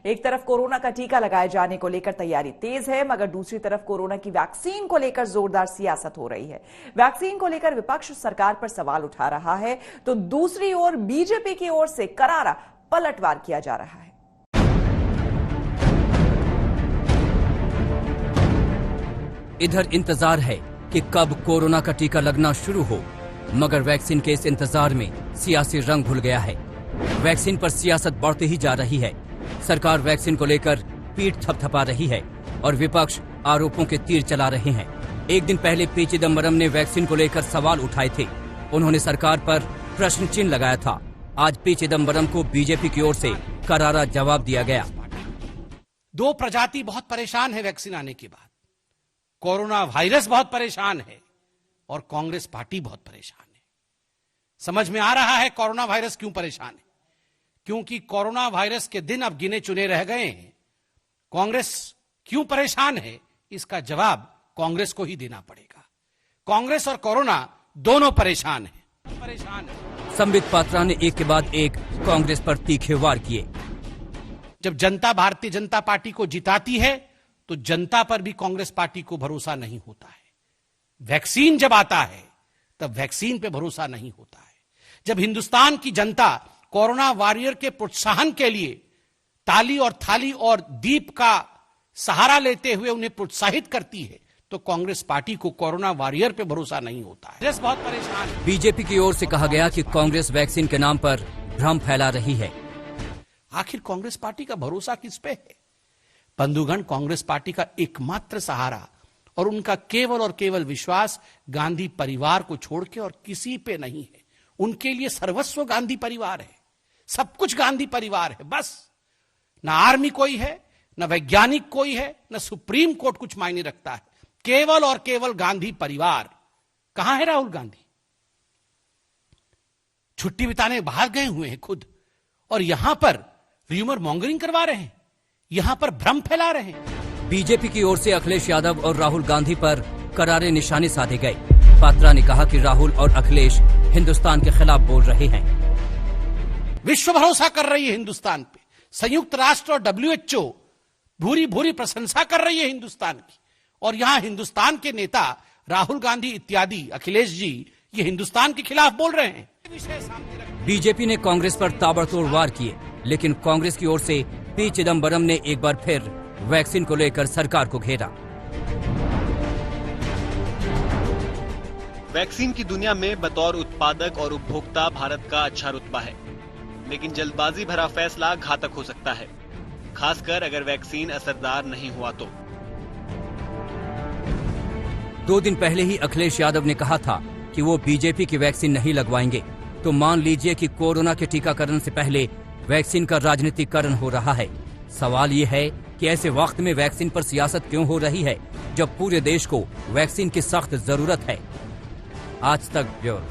एक तरफ कोरोना का टीका लगाए जाने को लेकर तैयारी तेज है, मगर दूसरी तरफ कोरोना की वैक्सीन को लेकर जोरदार सियासत हो रही है। वैक्सीन को लेकर विपक्ष सरकार पर सवाल उठा रहा है, तो दूसरी ओर बीजेपी की ओर से करारा पलटवार किया जा रहा है। इधर इंतजार है कि कब कोरोना का टीका लगना शुरू हो, मगर वैक्सीन के इस इंतजार में सियासी रंग भुल गया है। वैक्सीन पर सियासत बढ़ती ही जा रही है। सरकार वैक्सीन को लेकर पीठ थपथपा रही है और विपक्ष आरोपों के तीर चला रहे हैं। एक दिन पहले पी चिदम्बरम ने वैक्सीन को लेकर सवाल उठाए थे। उन्होंने सरकार पर प्रश्न चिन्ह लगाया था। आज पी चिदम्बरम को बीजेपी की ओर से करारा जवाब दिया गया। दो प्रजाति बहुत परेशान है वैक्सीन आने के बाद। कोरोना वायरस बहुत परेशान है और कांग्रेस पार्टी बहुत परेशान है। समझ में आ रहा है कोरोना वायरस क्यों परेशान है, क्योंकि कोरोना वायरस के दिन अब गिने चुने रह गए हैं। कांग्रेस क्यों परेशान है, इसका जवाब कांग्रेस को ही देना पड़ेगा। कांग्रेस और कोरोना दोनों परेशान है। संबित पात्रा ने एक के बाद एक कांग्रेस पर तीखे वार किए। जब जनता भारतीय जनता पार्टी को जिताती है तो जनता पर भी कांग्रेस पार्टी को भरोसा नहीं होता है। वैक्सीन जब आता है तब वैक्सीन पे भरोसा नहीं होता है। जब हिंदुस्तान की जनता कोरोना वॉरियर के प्रोत्साहन के लिए ताली और थाली और दीप का सहारा लेते हुए उन्हें प्रोत्साहित करती है, तो कांग्रेस पार्टी को कोरोना वॉरियर पे भरोसा नहीं होता है। कांग्रेस बहुत परेशान है। बीजेपी की ओर से कहा गया कि कांग्रेस वैक्सीन के नाम पर भ्रम फैला रही है। आखिर कांग्रेस पार्टी का भरोसा किस पे है? बंधुगण, कांग्रेस पार्टी का एकमात्र सहारा और उनका केवल और केवल विश्वास गांधी परिवार को छोड़ के और किसी पे नहीं है। उनके लिए सर्वस्व गांधी परिवार है, सब कुछ गांधी परिवार है। बस ना आर्मी कोई है, ना वैज्ञानिक कोई है, ना सुप्रीम कोर्ट कुछ मायने रखता है। केवल और केवल गांधी परिवार। कहां है राहुल गांधी? छुट्टी बिताने बाहर गए हुए हैं खुद, और यहां पर र्यूमर मॉन्गरिंग करवा रहे हैं, यहां पर भ्रम फैला रहे हैं। बीजेपी की ओर से अखिलेश यादव और राहुल गांधी पर करारे निशाने साधे गए। पात्रा ने कहा कि राहुल और अखिलेश हिंदुस्तान के खिलाफ बोल रहे हैं। विश्व भरोसा कर रही है हिंदुस्तान पे। संयुक्त राष्ट्र और WHO भूरी भूरी प्रशंसा कर रही है हिंदुस्तान की, और यहां हिंदुस्तान के नेता राहुल गांधी इत्यादि, अखिलेश जी, ये हिंदुस्तान के खिलाफ बोल रहे हैं। बीजेपी ने कांग्रेस पर ताबड़तोड़ वार किए, लेकिन कांग्रेस की ओर से पी चिदम्बरम ने एक बार फिर वैक्सीन को लेकर सरकार को घेरा। वैक्सीन की दुनिया में बतौर उत्पादक और उपभोक्ता भारत का अच्छा रुतबा है, लेकिन जल्दबाजी भरा फैसला घातक हो सकता है, खासकर अगर वैक्सीन असरदार नहीं हुआ तो। 2 दिन पहले ही अखिलेश यादव ने कहा था कि वो बीजेपी की वैक्सीन नहीं लगवाएंगे। तो मान लीजिए कि कोरोना के टीकाकरण से पहले वैक्सीन का राजनीतिकरण हो रहा है। सवाल ये है कि ऐसे वक्त में वैक्सीन पर सियासत क्यों हो रही है, जब पूरे देश को वैक्सीन की सख्त जरूरत है। आज तक ब्यूरो।